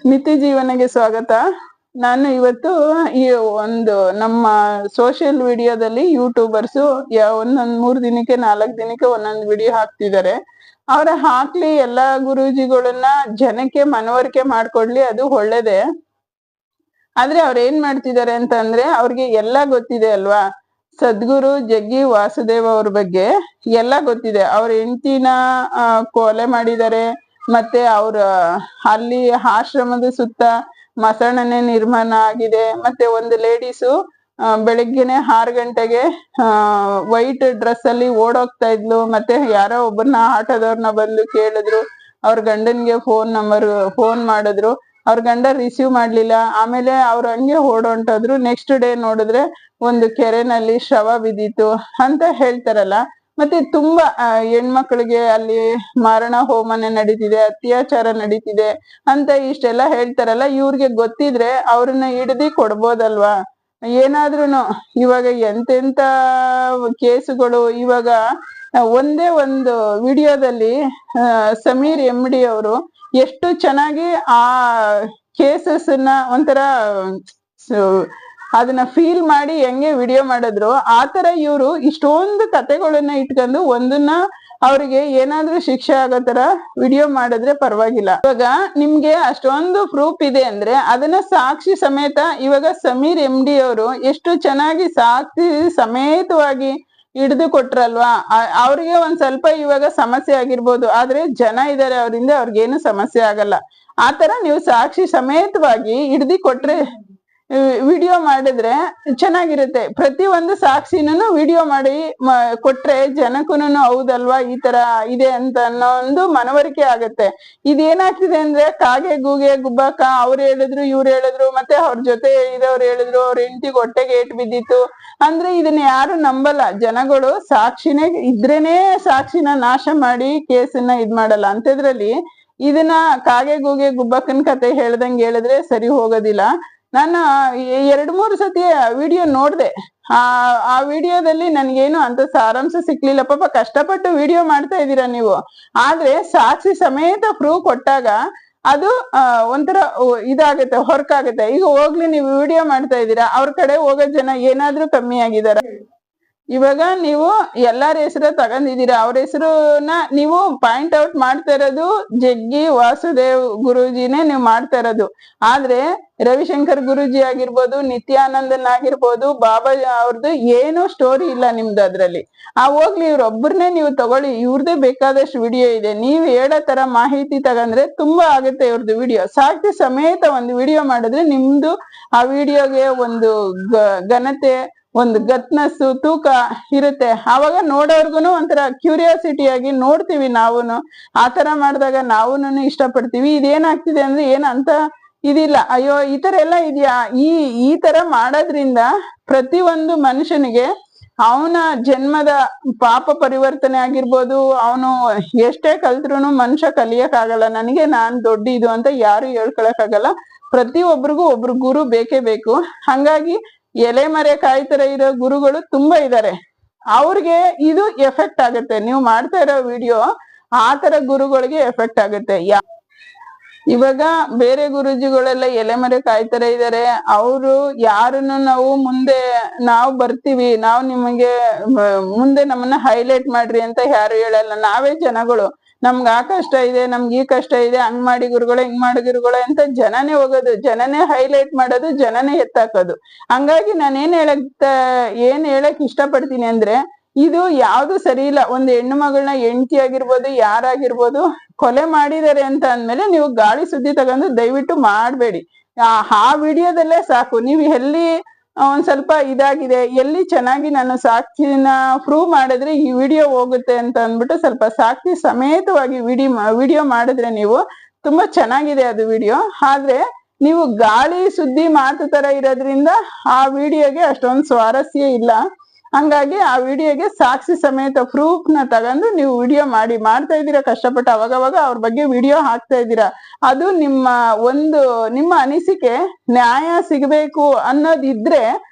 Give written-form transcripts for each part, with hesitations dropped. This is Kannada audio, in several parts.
ನಿತ್ಯ ಜೀವನಗೆ ಸ್ವಾಗತ. ನಾನು ಇವತ್ತು ಈ ಒಂದು ನಮ್ಮ ಸೋಷಿಯಲ್ ವಿಡಿಯೋದಲ್ಲಿ ಯೂಟ್ಯೂಬರ್ಸ್ ಒಂದೊಂದ್ 3 ದಿನಕ್ಕೆ 4 ದಿನಕ್ಕೆ ಒಂದೊಂದು ವಿಡಿಯೋ ಹಾಕ್ತಿದ್ದಾರೆ. ಅವ್ರ ಹಾಕ್ಲಿ ಎಲ್ಲಾ ಗುರೂಜಿಗಳನ್ನ ಜನಕ್ಕೆ ಮನವರಿಕೆ ಮಾಡ್ಕೊಡ್ಲಿ, ಅದು ಒಳ್ಳೇದೇ. ಆದ್ರೆ ಅವ್ರ ಏನ್ ಮಾಡ್ತಿದ್ದಾರೆ ಅಂತಂದ್ರೆ, ಅವ್ರಿಗೆ ಎಲ್ಲಾ ಗೊತ್ತಿದೆ ಅಲ್ವಾ. ಸದ್ಗುರು ಜಗ್ಗಿ ವಾಸುದೇವ ಅವ್ರ ಬಗ್ಗೆ ಎಲ್ಲಾ ಗೊತ್ತಿದೆ. ಅವ್ರ ಹೆಂಡತಿನ ಕೊಲೆ ಮಾಡಿದ್ದಾರೆ, ಮತ್ತೆ ಅವ್ರ ಅಲ್ಲಿ ಆಶ್ರಮದ ಸುತ್ತ ಮಸಣನೆ ನಿರ್ಮಾಣ ಆಗಿದೆ. ಮತ್ತೆ ಒಂದು ಲೇಡೀಸು ಬೆಳಿಗ್ಗೆನೆ 6 ಗಂಟೆಗೆ ವೈಟ್ ಡ್ರೆಸ್ ಅಲ್ಲಿ ಓಡೋಗ್ತಾ ಇದ್ಲು. ಮತ್ತೆ ಯಾರೋ ಒಬ್ಬರನ್ನ ಆಟೋದವ್ರನ್ನ ಬಂದು ಕೇಳಿದ್ರು, ಅವ್ರ ಗಂಡನ್ಗೆ ಫೋನ್ ಮಾಡಿದ್ರು, ಅವ್ರ ಗಂಡ ರಿಸೀವ್ ಮಾಡ್ಲಿಲ್ಲ. ಆಮೇಲೆ ಅವ್ರು ಹಂಗೆ ಓಡೊಂಟೋದ್ರು. ನೆಕ್ಸ್ಟ್ ಡೇ ನೋಡಿದ್ರೆ ಒಂದು ಕೆರೆನಲ್ಲಿ ಶವ ಬಿದ್ದಿತ್ತು ಅಂತ ಹೇಳ್ತಾರಲ್ಲ. ಮತ್ತೆ ತುಂಬಾ ಹೆಣ್ಮಕ್ಳಿಗೆ ಅಲ್ಲಿ ಮಾರಣ ಹೋಮನೆ ನಡೀತಿದೆ, ಅತ್ಯಾಚಾರ ನಡೀತಿದೆ ಅಂತ ಇಷ್ಟೆಲ್ಲ ಹೇಳ್ತಾರಲ್ಲ. ಇವ್ರಿಗೆ ಗೊತ್ತಿದ್ರೆ ಅವ್ರನ್ನ ಹಿಡ್ದಿ ಕೊಡ್ಬೋದಲ್ವಾ. ಏನಾದ್ರೂನು ಇವಾಗ ಎಂತೆಂತ ಕೇಸುಗಳು. ಇವಾಗ ಒಂದೇ ಒಂದು ವಿಡಿಯೋದಲ್ಲಿ ಸಮೀರ್ MD ಅವರು ಎಷ್ಟು ಚೆನ್ನಾಗಿ ಆ ಕೇಸಸ್ನ ಒಂಥರ ಅದನ್ನ ಫೀಲ್ ಮಾಡಿ ಹೆಂಗೆ ವಿಡಿಯೋ ಮಾಡಿದ್ರು, ಆತರ ಇವ್ರು ಇಷ್ಟೊಂದು ಕತೆಗಳನ್ನ ಇಟ್ಕೊಂಡು ಒಂದನ್ನ ಅವ್ರಿಗೆ ಏನಾದ್ರೂ ಶಿಕ್ಷೆ ಆಗೋ ತರ ವಿಡಿಯೋ ಮಾಡಿದ್ರೆ ಪರವಾಗಿಲ್ಲ. ಇವಾಗ ನಿಮ್ಗೆ ಅಷ್ಟೊಂದು ಪ್ರೂಫ್ ಇದೆ ಅಂದ್ರೆ ಅದನ್ನ ಸಾಕ್ಷಿ ಸಮೇತ ಇವಾಗ ಸಮೀರ್ MD ಅವರು ಎಷ್ಟು ಚೆನ್ನಾಗಿ ಸಾಕ್ಷಿ ಸಮೇತವಾಗಿ ಹಿಡಿದು ಕೊಟ್ರಲ್ವಾ. ಅವ್ರಿಗೆ ಒಂದ್ ಸ್ವಲ್ಪ ಇವಾಗ ಸಮಸ್ಯೆ ಆಗಿರ್ಬೋದು, ಆದ್ರೆ ಜನ ಇದಾರೆ ಅವರಿಂದ, ಅವ್ರಿಗೇನು ಸಮಸ್ಯೆ ಆಗಲ್ಲ. ಆತರ ನೀವು ಸಾಕ್ಷಿ ಸಮೇತವಾಗಿ ಹಿಡ್ದಿ ಕೊಟ್ರೆ ವಿಡಿಯೋ ಮಾಡಿದ್ರೆ ಚೆನ್ನಾಗಿರುತ್ತೆ. ಪ್ರತಿ ಒಂದು ಸಾಕ್ಷಿನೂ ವಿಡಿಯೋ ಮಾಡಿ ಕೊಟ್ರೆ ಜನಕ್ಕೂನು ಹೌದಲ್ವಾ ಈ ತರ ಇದೆ ಅಂತ ಅನ್ನೋ ಒಂದು ಮನವರಿಕೆ ಆಗತ್ತೆ. ಇದೇನಾಗ್ತಿದೆ ಅಂದ್ರೆ ಕಾಗೆ ಗೂಗೆ ಗುಬ್ಬಕ್ಕ ಅವ್ರು ಹೇಳಿದ್ರು, ಇವ್ರು ಹೇಳಿದ್ರು, ಮತ್ತೆ ಅವ್ರ ಜೊತೆ ಇರೋರು ಹೇಳಿದ್ರು, ಅವ್ರ ಹೆಂಡತಿಗೆ ಹೊಟ್ಟೆಗೆ ಏಟ್ ಬಿದ್ದಿತ್ತು ಅಂದ್ರೆ ಇದನ್ನ ಯಾರು ನಂಬಲ್ಲ. ಜನಗಳು ಸಾಕ್ಷಿನೇ ಇದ್ರೇನೆ ಸಾಕ್ಷಿನ ನಾಶ ಮಾಡಿ ಕೇಸನ್ನ ಇದ್ ಮಾಡಲ್ಲ. ಅಂಥದ್ರಲ್ಲಿ ಇದನ್ನ ಕಾಗೆ ಗೂಗೆ ಗುಬ್ಬಕ್ಕನ್ ಕತೆ ಹೇಳ್ದಂಗೆ ಹೇಳಿದ್ರೆ ಸರಿ ಹೋಗೋದಿಲ್ಲ. ನಾನು 2-3 ಸತಿ ವಿಡಿಯೋ ನೋಡ್ದೆ. ಆ ವಿಡಿಯೋದಲ್ಲಿ ನನ್ಗೇನು ಅಂತ ಸಾರಾಂಶ ಸಿಕ್ಲಿಲ್ಲ. ಪಾಪ ಕಷ್ಟಪಟ್ಟು ವಿಡಿಯೋ ಮಾಡ್ತಾ ಇದ್ದೀರಾ ನೀವು, ಆದ್ರೆ ಸಾಕ್ಷಿ ಸಮೇತ ಪ್ರೂಫ್ ಕೊಟ್ಟಾಗ ಅದು ಒಂಥರ ಇದಾಗತ್ತೆ, ಹೊರಕಾಗತ್ತೆ. ಈಗ ಹೋಗ್ಲಿ ನೀವು ವಿಡಿಯೋ ಮಾಡ್ತಾ ಇದ್ದೀರಾ, ಅವ್ರ ಕಡೆ ಹೋಗೋ ಜನ ಏನಾದ್ರೂ ಕಮ್ಮಿ ಆಗಿದಾರ? ಇವಾಗ ನೀವು ಎಲ್ಲಾರ ಹೆಸರು ತಗೊಂಡಿದ್ದೀರಾ, ಅವ್ರ ಹೆಸರುನ ನೀವು ಪಾಯಿಂಟ್ ಔಟ್ ಮಾಡ್ತಾ ಇರೋದು ಜಗ್ಗಿ ವಾಸುದೇವ್ ಗುರೂಜಿನೇ ನೀವು ಮಾಡ್ತಾ ಇರೋದು. ಆದ್ರೆ ರವಿಶಂಕರ್ ಗುರೂಜಿ ಆಗಿರ್ಬೋದು, ನಿತ್ಯಾನಂದನ್ ಆಗಿರ್ಬೋದು, ಬಾಬಾ ಅವ್ರದ್ದು ಏನೂ ಸ್ಟೋರಿ ಇಲ್ಲ ನಿಮ್ದು ಅದ್ರಲ್ಲಿ. ಹೋಗ್ಲಿ ಇವ್ರೊಬ್ಬರನ್ನೇ ನೀವು ತಗೊಳ್ಳಿ, ಇವ್ರದೇ ಬೇಕಾದಷ್ಟು ವಿಡಿಯೋ ಇದೆ. ನೀವ್ ಹೇಳೋ ತರ ಮಾಹಿತಿ ತಗಂದ್ರೆ ತುಂಬಾ ಆಗುತ್ತೆ ಇವ್ರದ್ದು ವಿಡಿಯೋ. ಸಾಕ್ಷಿ ಸಮೇತ ಒಂದು ವಿಡಿಯೋ ಮಾಡಿದ್ರೆ ನಿಮ್ದು ಆ ವಿಡಿಯೋಗೆ ಒಂದು ಘನತೆ, ಒಂದು ಗಟ್ನೆಸ್, ತೂಕ ಇರುತ್ತೆ. ಆವಾಗ ನೋಡೋರ್ಗುನು ಒಂಥರ ಕ್ಯೂರಿಯಾಸಿಟಿ ಆಗಿ ನೋಡ್ತೀವಿ ನಾವುನು. ಆತರ ಮಾಡಿದಾಗ ನಾವುನು ಇಷ್ಟಪಡ್ತೀವಿ. ಇದೇನಾಗ್ತಿದೆ ಅಂದ್ರೆ ಏನಂತ ಇದಿಲ್ಲ, ಅಯ್ಯೋ ಈ ತರ ಎಲ್ಲ ಇದೆಯಾ, ಈ ತರ ಮಾಡೋದ್ರಿಂದ ಪ್ರತಿ ಒಂದು ಮನುಷ್ಯನಿಗೆ ಅವನ ಜನ್ಮದ ಪಾಪ ಪರಿವರ್ತನೆ ಆಗಿರ್ಬೋದು. ಅವನು ಎಷ್ಟೇ ಕಲ್ತ್ರುನು ಮನುಷ್ಯ ಕಲಿಯಕ್ ಆಗಲ್ಲ. ನನಗೆ ನಾನ್ ದೊಡ್ಡ ಇದು ಅಂತ ಯಾರು ಹೇಳ್ಕೊಳಕ್ ಆಗಲ್ಲ. ಪ್ರತಿ ಒಬ್ರಿಗೂ ಒಬ್ರು ಗುರು ಬೇಕೇ ಬೇಕು. ಹಂಗಾಗಿ ಎಲೆಮರೆ ಕಾಯ್ತರ ಇರೋ ಗುರುಗಳು ತುಂಬಾ ಇದಾರೆ. ಅವ್ರಿಗೆ ಇದು ಎಫೆಕ್ಟ್ ಆಗುತ್ತೆ. ನೀವು ಮಾಡ್ತಾ ಇರೋ ವಿಡಿಯೋ ಆ ತರ ಗುರುಗಳಿಗೆ ಎಫೆಕ್ಟ್ ಆಗುತ್ತೆ. ಇವಾಗ ಬೇರೆ ಗುರೂಜಿಗಳೆಲ್ಲ ಎಲೆಮರೆ ಕಾಯ್ತಾರೆ ಇದಾರೆ. ಅವರು ಯಾರನ್ನು ನಾವು ಬರ್ತೀವಿ, ನಾವು ನಿಮಗೆ ಮುಂದೆ ನಮ್ಮನ್ನ ಹೈಲೈಟ್ ಮಾಡ್ರಿ ಅಂತ ಯಾರು ಹೇಳಲ್ಲ. ನಾವೇ ಜನಗಳು, ನಮ್ಗೆ ಆ ಕಷ್ಟ ಇದೆ, ನಮ್ಗೆ ಈ ಕಷ್ಟ ಇದೆ, ಹಂಗ್ ಮಾಡಿ ಗುರುಗಳೇ, ಹಿಂಗ್ ಮಾಡಿ ಗುರುಗಳೇ ಅಂತ ಜನನೇ ಹೋಗೋದು, ಜನನೇ ಹೈಲೈಟ್ ಮಾಡೋದು, ಜನನೇ ಎತ್ತಾಕೋದು. ಹಂಗಾಗಿ ನಾನೇನ್ ಹೇಳಕ್ ಇಷ್ಟಪಡ್ತೀನಿ ಅಂದ್ರೆ, ಇದು ಯಾವ್ದು ಸರಿ ಇಲ್ಲ. ಒಂದು ಹೆಣ್ಣು ಮಗಳನ್ನ ಹೆಂಡತಿ ಆಗಿರ್ಬೋದು, ಯಾರಾಗಿರ್ಬೋದು ಕೊಲೆ ಮಾಡಿದಾರೆ ಅಂತ ಅಂದ್ಮೇಲೆ ನೀವು ಗಾಳಿ ಸುದ್ದಿ ತಗೊಂಡು ದಯವಿಟ್ಟು ಮಾಡ್ಬೇಡಿ. ಆ ವಿಡಿಯೋದಲ್ಲೇ ಸಾಕು. ನೀವು ಎಲ್ಲಿ ಒಂದ್ ಸ್ವಲ್ಪ ಇದಾಗಿದೆ, ಎಲ್ಲಿ ಚೆನ್ನಾಗಿ ನಾನು ಸಾಕ್ಷಿನ ಪ್ರೂವ್ ಮಾಡಿದ್ರೆ ಈ ವಿಡಿಯೋ ಹೋಗುತ್ತೆ ಅಂತ ಅಂದ್ಬಿಟ್ಟು ಸ್ವಲ್ಪ ಸಾಕ್ಷಿ ಸಮೇತವಾಗಿ ವಿಡಿಯೋ ಮಾಡಿದ್ರೆ ನೀವು ತುಂಬಾ ಚೆನ್ನಾಗಿದೆ ಅದು ವಿಡಿಯೋ. ಆದ್ರೆ ನೀವು ಗಾಳಿ ಸುದ್ದಿ ಮಾತು ತರ ಇರೋದ್ರಿಂದ ಆ ವಿಡಿಯೋಗೆ ಅಷ್ಟೊಂದು ಸ್ವಾರಸ್ಯ ಇಲ್ಲ. ಹಂಗಾಗಿ ಆ ವಿಡಿಯೋಗೆ ಸಾಕ್ಷಿ ಸಮೇತ ಪ್ರೂಫ್ ನ ತಗೊಂಡು ನೀವು ವಿಡಿಯೋ ಮಾಡ್ತಾ ಇದ್ದೀರಾ ಕಷ್ಟಪಟ್ಟು. ಅವಾಗವಾಗ ಅವ್ರ ಬಗ್ಗೆ ವಿಡಿಯೋ ಹಾಕ್ತಾ ಇದ್ದೀರಾ. ಅದು ನಿಮ್ಮ ಅನಿಸಿಕೆ ನ್ಯಾಯ ಸಿಗಬೇಕು ಅನ್ನೋದಿದ್ರೆ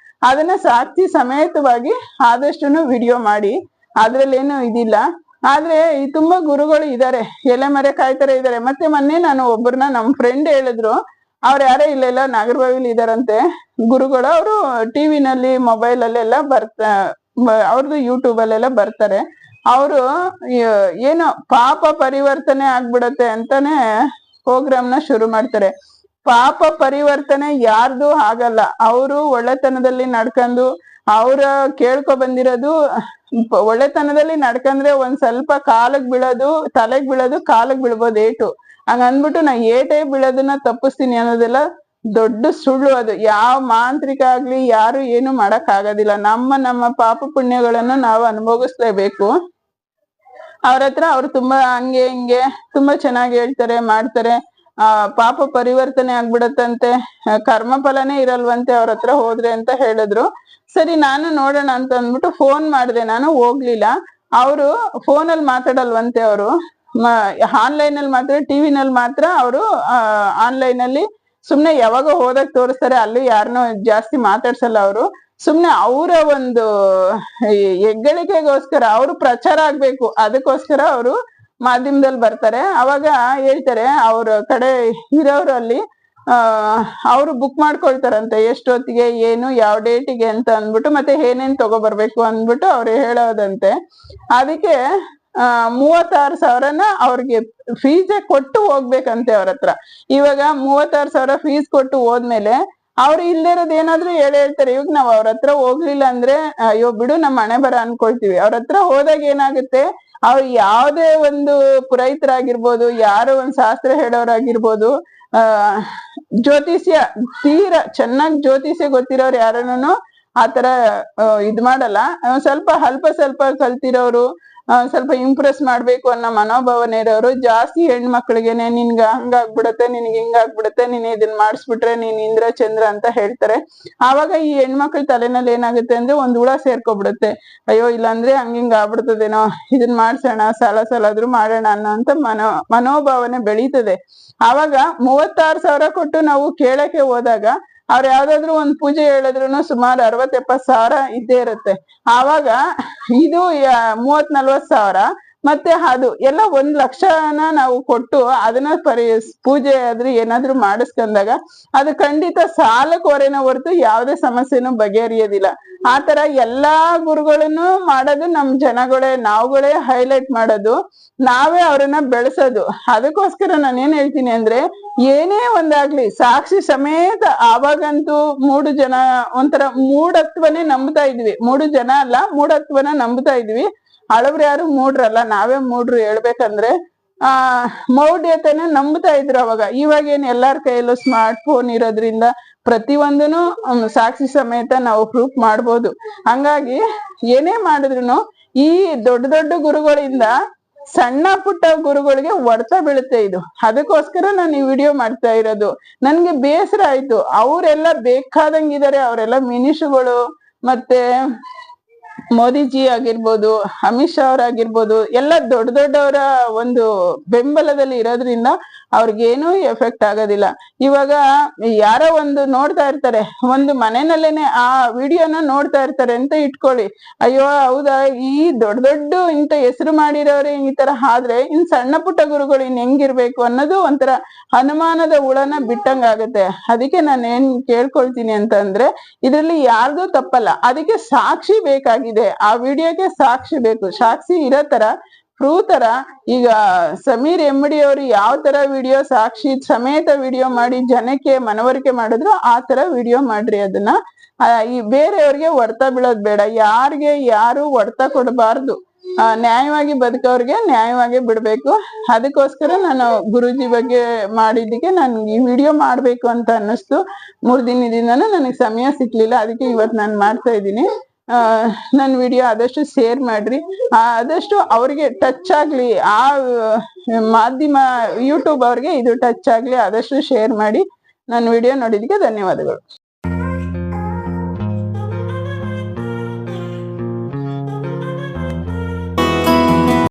ಅದನ್ನ ಸಾಕ್ಷಿ ಸಮೇತವಾಗಿ ಆದಷ್ಟು ವಿಡಿಯೋ ಮಾಡಿ, ಅದ್ರಲ್ಲೇನು ಇದಿಲ್ಲ. ಆದ್ರೆ ಈ ತುಂಬಾ ಗುರುಗಳು ಇದಾರೆ, ಎಲೆಮರೆ ಕಾಯ್ತಾರೆ ಇದಾರೆ. ಮತ್ತೆ ಮೊನ್ನೆ ನಾನು ಒಬ್ಬರನ್ನ ನಮ್ ಫ್ರೆಂಡ್ ಹೇಳಿದ್ರು, ಅವ್ರು ಯಾರೇ ಇಲ್ಲೆಲ್ಲ ನಾಗರಬಾವಿಲಿ ಇದಾರಂತೆ ಗುರುಗಳು. ಅವರು ಟಿವಿನಲ್ಲಿ ಮೊಬೈಲ್ ಅಲ್ಲೆಲ್ಲ ಅವ್ರದ್ದು ಯೂಟ್ಯೂಬ್ ಅಲ್ಲೆಲ್ಲ ಬರ್ತಾರೆ. ಅವರು ಏನೋ ಪಾಪ ಪರಿವರ್ತನೆ ಆಗ್ಬಿಡತ್ತೆ ಅಂತಾನೆ ಪ್ರೋಗ್ರಾಮ್ನ ಶುರು ಮಾಡ್ತಾರೆ. ಪಾಪ ಪರಿವರ್ತನೆ ಯಾರ್ದು ಆಗಲ್ಲ. ಅವರು ಒಳ್ಳೆತನದಲ್ಲಿ ನಡ್ಕೊಂಡು ಅವ್ರ ಕೇಳ್ಕೊ ಬಂದಿರೋದು, ಒಳ್ಳೆತನದಲ್ಲಿ ನಡ್ಕಂಡ್ರೆ ಒಂದ್ ಸ್ವಲ್ಪ ಕಾಲಕ್ ಬೀಳೋದು, ತಲೆಗ್ ಬೀಳೋದು, ಕಾಲಕ್ ಬೀಳ್ಬೋದು ಏಟು. ಹಂಗ ಅಂದ್ಬಿಟ್ಟು ನಾ ಏಟೇ ಬೀಳೋದನ್ನ ತಪ್ಪಿಸ್ತೀನಿ ಅನ್ನೋದೆಲ್ಲ ದೊಡ್ಡ ಸುಳ್ಳು. ಅದು ಯಾವ ಮಾಂತ್ರಿಕ ಆಗ್ಲಿ ಯಾರು ಏನು ಮಾಡಕ್ ಆಗೋದಿಲ್ಲ. ನಮ್ಮ ಪಾಪ ಪುಣ್ಯಗಳನ್ನ ನಾವು ಅನುಭವಿಸ್ಲೇಬೇಕು. ಅವ್ರ ಹತ್ರ ಅವ್ರು ತುಂಬಾ ಹಂಗೆ ಹಿಂಗೆ ತುಂಬಾ ಚೆನ್ನಾಗಿ ಹೇಳ್ತಾರೆ, ಮಾಡ್ತಾರೆ. ಪಾಪ ಪರಿವರ್ತನೆ ಆಗ್ಬಿಡತ್ತಂತೆ, ಕರ್ಮ ಫಲನೇ ಇರಲ್ವಂತೆ ಅವ್ರ ಹತ್ರ ಹೋದ್ರೆ ಅಂತ ಹೇಳಿದ್ರು. ಸರಿ ನಾನು ನೋಡೋಣ ಅಂತ ಅಂದ್ಬಿಟ್ಟು ಫೋನ್ ಮಾಡಿದೆ. ನಾನು ಹೋಗ್ಲಿಲ್ಲ. ಅವರು ಫೋನಲ್ಲಿ ಮಾತಾಡಲ್ವಂತೆ. ಅವರು ಆನ್ಲೈನ್ ಅಲ್ಲಿ ಮಾತ್ರ, ಟಿವಿನಲ್ಲಿ ಮಾತ್ರ ಅವರು ಆನ್ಲೈನ್ ಅಲ್ಲಿ ಸುಮ್ನೆ ಯಾವಾಗ ಹೋದಾಗ ತೋರಿಸ್ತಾರೆ. ಅಲ್ಲಿ ಯಾರನ್ನೂ ಜಾಸ್ತಿ ಮಾತಾಡ್ಸಲ್ಲ ಅವರು. ಸುಮ್ನೆ ಅವರ ಒಂದು ಹೆಗ್ಗಳಿಕೆಗೋಸ್ಕರ, ಅವರು ಪ್ರಚಾರ ಆಗ್ಬೇಕು ಅದಕ್ಕೋಸ್ಕರ ಅವರು ಮಾಧ್ಯಮದಲ್ಲಿ ಬರ್ತಾರೆ. ಅವಾಗ ಹೇಳ್ತಾರೆ ಅವ್ರ ಕಡೆ ಇರೋರು ಅಲ್ಲಿ ಅವರು ಬುಕ್ ಮಾಡ್ಕೊಳ್ತಾರಂತೆ ಎಷ್ಟೊತ್ತಿಗೆ ಏನು ಯಾವ ಡೇಟಿಗೆ ಅಂತ ಅಂದ್ಬಿಟ್ಟು, ಮತ್ತೆ ಏನೇನ್ ತಗೊಬರ್ಬೇಕು ಅಂದ್ಬಿಟ್ಟು ಅವ್ರು ಹೇಳೋದಂತೆ. ಅದಕ್ಕೆ 36,000ನ ಅವ್ರಿಗೆ ಫೀಸೇ ಕೊಟ್ಟು ಹೋಗ್ಬೇಕಂತೆ ಅವ್ರ ಹತ್ರ. ಇವಾಗ 36,000 ಫೀಸ್ ಕೊಟ್ಟು ಹೋದ್ಮೇಲೆ ಅವ್ರು ಇಲ್ದಿರೋದ್ ಏನಾದ್ರು ಹೇಳ್ತಾರೆ. ಇವಾಗ ನಾವ್ ಅವ್ರ ಹತ್ರ ಹೋಗ್ಲಿಲ್ಲ ಅಂದ್ರೆ ಅಯ್ಯೋ ಬಿಡು ನಮ್ಮ ಹಣೆ ಬರ ಅನ್ಕೊಳ್ತೀವಿ. ಅವ್ರ ಹತ್ರ ಹೋದಾಗ ಏನಾಗುತ್ತೆ, ಅವ್ರು ಯಾವ್ದೇ ಒಂದು ಪುರೋಹಿತರಾಗಿರ್ಬೋದು, ಯಾರೋ ಒಂದ್ ಶಾಸ್ತ್ರ ಹೇಳೋರಾಗಿರ್ಬೋದು, ಜ್ಯೋತಿಷ್ಯ ತೀರಾ ಚೆನ್ನಾಗ್ ಜ್ಯೋತಿಷ್ಯ ಗೊತ್ತಿರೋರು ಯಾರನ್ನು ಆತರ ಇದ್ ಮಾಡಲ್ಲ. ಸ್ವಲ್ಪ ಸ್ವಲ್ಪ ಕಲ್ತಿರೋರು, ಸ್ವಲ್ಪ ಇಂಪ್ರೆಸ್ ಮಾಡ್ಬೇಕು ಅನ್ನೋ ಮನೋಭಾವನೆ ಇರೋರು ಜಾಸ್ತಿ ಹೆಣ್ಮಕ್ಳಿಗೆನೆ ನಿನ್ಗ ಹಂಗಾಗ್ಬಿಡತ್ತೆ, ನಿನ್ಗೆ ಹಿಂಗಾಗ್ಬಿಡತ್ತೆ, ನೀನ್ ಇದನ್ ಮಾಡಿಸ್ಬಿಟ್ರೆ ನೀನ್ ಇಂದ್ರ ಚಂದ್ರ ಅಂತ ಹೇಳ್ತಾರೆ. ಆವಾಗ ಈ ಹೆಣ್ಮಕ್ಳ ತಲೆನಲ್ಲಿ ಏನಾಗುತ್ತೆ ಅಂದ್ರೆ ಒಂದ್ ಹುಳ ಸೇರ್ಕೊಬಿಡುತ್ತೆ. ಅಯ್ಯೋ ಇಲ್ಲಾಂದ್ರೆ ಹಂಗಿಂಗ್ ಆಗ್ಬಿಡ್ತದೇನೋ, ಇದನ್ ಮಾಡ್ಸೋಣ, ಸಾಲಾದ್ರೂ ಮಾಡೋಣ ಅನ್ನೋಂತ ಮನೋಭಾವನೆ ಬೆಳೀತದೆ. ಆವಾಗ 36,000 ಕೊಟ್ಟು ನಾವು ಕೇಳಕ್ಕೆ ಹೋದಾಗ ಅವ್ರು ಯಾವ್ದಾದ್ರು ಒಂದ್ ಪೂಜೆ ಹೇಳಿದ್ರು ಸುಮಾರು 60-70 ಇದ್ದೇ ಇರುತ್ತೆ. ಆವಾಗ ಇದು 30-40 ಮತ್ತೆ ಅದು ಎಲ್ಲ 1 ಲಕ್ಷನ ನಾವು ಕೊಟ್ಟು ಅದನ್ನ ಪೂಜೆ ಆದ್ರೆ ಏನಾದ್ರು ಮಾಡಿಸ್ಕೊಂಡಾಗ ಅದು ಖಂಡಿತ ಸಾಲಕ್ಕೆ ಹೊರೆನ ಹೊರತು ಯಾವ್ದೇ ಸಮಸ್ಯೆನೂ ಬಗೆಹರಿಯೋದಿಲ್ಲ. ಆತರ ಎಲ್ಲಾ ಗುರುಗಳನ್ನು ಮಾಡೋದು ನಮ್ ಜನಗಳೇ, ನಾವುಗಳೇ ಹೈಲೈಟ್ ಮಾಡೋದು, ನಾವೇ ಅವ್ರನ್ನ ಬೆಳೆಸೋದು. ಅದಕ್ಕೋಸ್ಕರ ನಾನೇನ್ ಹೇಳ್ತೀನಿ ಅಂದ್ರೆ, ಏನೇ ಒಂದಾಗ್ಲಿ ಸಾಕ್ಷಿ ಸಮೇತ. ಆವಾಗಂತೂ 3 ಜನ ಒಂಥರ ಮೂಢತ್ವನೇ ನಂಬ್ತಾ ಇದ್ವಿ. 3 ಜನ ಅಲ್ಲ, ಮೂಢತ್ವನ ನಂಬ್ತಾ ಇದ್ವಿ. ಹಳಬ್ರು ಯಾರು ಮೂಢರಲ್ಲ, ನಾವೇ ಮೂಢರು ಹೇಳ್ಬೇಕಂದ್ರೆ. ಮೌಢ್ಯತೆನ ನಂಬ್ತಾ ಇದ್ರು ಅವಾಗ. ಇವಾಗ ಏನ್ ಎಲ್ಲಾರ ಕೈಯಲ್ಲೂ ಸ್ಮಾರ್ಟ್ ಫೋನ್ ಇರೋದ್ರಿಂದ ಪ್ರತಿಯೊಂದನು ಸಾಕ್ಷಿ ಸಮೇತ ನಾವು ಪ್ರೂಫ್ ಮಾಡ್ಬೋದು. ಹಂಗಾಗಿ ಏನೇ ಮಾಡಿದ್ರು ಈ ದೊಡ್ಡ ಗುರುಗಳಿಂದ ಸಣ್ಣ ಪುಟ್ಟ ಗುರುಗಳಿಗೆ ಹೊಡ್ತ ಬೀಳುತ್ತೆ ಇದು. ಅದಕ್ಕೋಸ್ಕರ ನಾನು ಈ ವಿಡಿಯೋ ಮಾಡ್ತಾ ಇರೋದು. ನನ್ಗೆ ಬೇಸರ ಆಯ್ತು. ಅವರೆಲ್ಲ ಬೇಕಾದಂಗಿದ್ದಾರೆ, ಅವರೆಲ್ಲ ಮಿನಿಸ್ಟ್ರುಗಳು, ಮತ್ತೆ ಮೋದಿಜಿ ಆಗಿರ್ಬೋದು, ಅಮಿತ್ ಶಾ ಅವ್ರಾಗಿರ್ಬೋದು, ಎಲ್ಲ ದೊಡ್ಡವರ ಒಂದು ಬೆಂಬಲದಲ್ಲಿ ಇರೋದ್ರಿಂದ ಅವ್ರಿಗೇನು ಎಫೆಕ್ಟ್ ಆಗೋದಿಲ್ಲ. ಇವಾಗ ಯಾರೋ ಒಂದು ನೋಡ್ತಾ ಇರ್ತಾರೆ, ಒಂದು ಮನೆಯಲ್ಲೇನೆ ಆ ವಿಡಿಯೋನ ನೋಡ್ತಾ ಇರ್ತಾರೆ ಅಂತ ಇಟ್ಕೊಳ್ಳಿ. ಅಯ್ಯೋ ಹೌದಾ, ಈ ದೊಡ್ಡ ಇಂತ ಹೆಸರು ಮಾಡಿರೋರೆ ಈ ತರ ಆದ್ರೆ ಇನ್ ಸಣ್ಣ ಪುಟ್ಟ ಗುರುಗಳು ಇನ್ ಹೆಂಗಿರ್ಬೇಕು ಅನ್ನೋದು ಒಂಥರ ಅನುಮಾನದ ಹುಳನ ಬಿಟ್ಟಂಗ ಆಗುತ್ತೆ. ಅದಕ್ಕೆ ನಾನು ಏನ್ ಕೇಳ್ಕೊಳ್ತೀನಿ ಅಂತ ಅಂದ್ರೆ, ಇದ್ರಲ್ಲಿ ಯಾರ್ದು ತಪ್ಪಲ್ಲ, ಅದಕ್ಕೆ ಸಾಕ್ಷಿ ಬೇಕಾಗಿದೆ. ಆ ವಿಡಿಯೋಗೆ ಸಾಕ್ಷಿ ಬೇಕು. ಸಾಕ್ಷಿ ಇರೋ ತರ, ಪ್ರೂವ್ ತರ. ಈಗ ಸಮೀರ್ MD ಅವರು ಯಾವ ತರ ವಿಡಿಯೋ ಸಾಕ್ಷಿ ಸಮೇತ ವಿಡಿಯೋ ಮಾಡಿ ಜನಕ್ಕೆ ಮನವರಿಕೆ ಮಾಡಿದ್ರು, ಆ ತರ ವಿಡಿಯೋ ಮಾಡ್ರಿ. ಅದನ್ನ ಈ ಬೇರೆಯವ್ರಿಗೆ ಹೊಡ್ತ ಬೀಳೋದ್ ಬೇಡ. ಯಾರು ಹೊಡ್ತ ಕೊಡಬಾರ್ದು. ನ್ಯಾಯವಾಗಿ ಬದುಕೋರ್ಗೆ ನ್ಯಾಯವಾಗಿ ಬಿಡ್ಬೇಕು. ಅದಕ್ಕೋಸ್ಕರ ನಾನು ಗುರೂಜಿ ಬಗ್ಗೆ ಮಾಡಿದ್ದಕ್ಕೆ ನನ್ಗೆ ಈ ವಿಡಿಯೋ ಮಾಡ್ಬೇಕು ಅಂತ ಅನ್ನಿಸ್ತು. 3 ದಿನದಿಂದನೂ ನನಗೆ ಸಮಯ ಸಿಕ್ಲಿಲ್ಲ, ಅದಕ್ಕೆ ಇವತ್ತು ನಾನು ಮಾಡ್ತಾ ಇದ್ದೀನಿ. ನನ್ನ ವಿಡಿಯೋ ಆದಷ್ಟು ಶೇರ್ ಮಾಡ್ರಿ, ಆದಷ್ಟು ಅವ್ರಿಗೆ ಟಚ್ ಆಗ್ಲಿ, ಆ ಮಾಧ್ಯಮ ಯೂಟ್ಯೂಬ್ ಅವ್ರಿಗೆ ಇದು ಟಚ್ ಆಗ್ಲಿ, ಆದಷ್ಟು ಶೇರ್ ಮಾಡಿ. ನನ್ನ ವಿಡಿಯೋ ನೋಡಿದಕ್ಕೆ ಧನ್ಯವಾದಗಳು.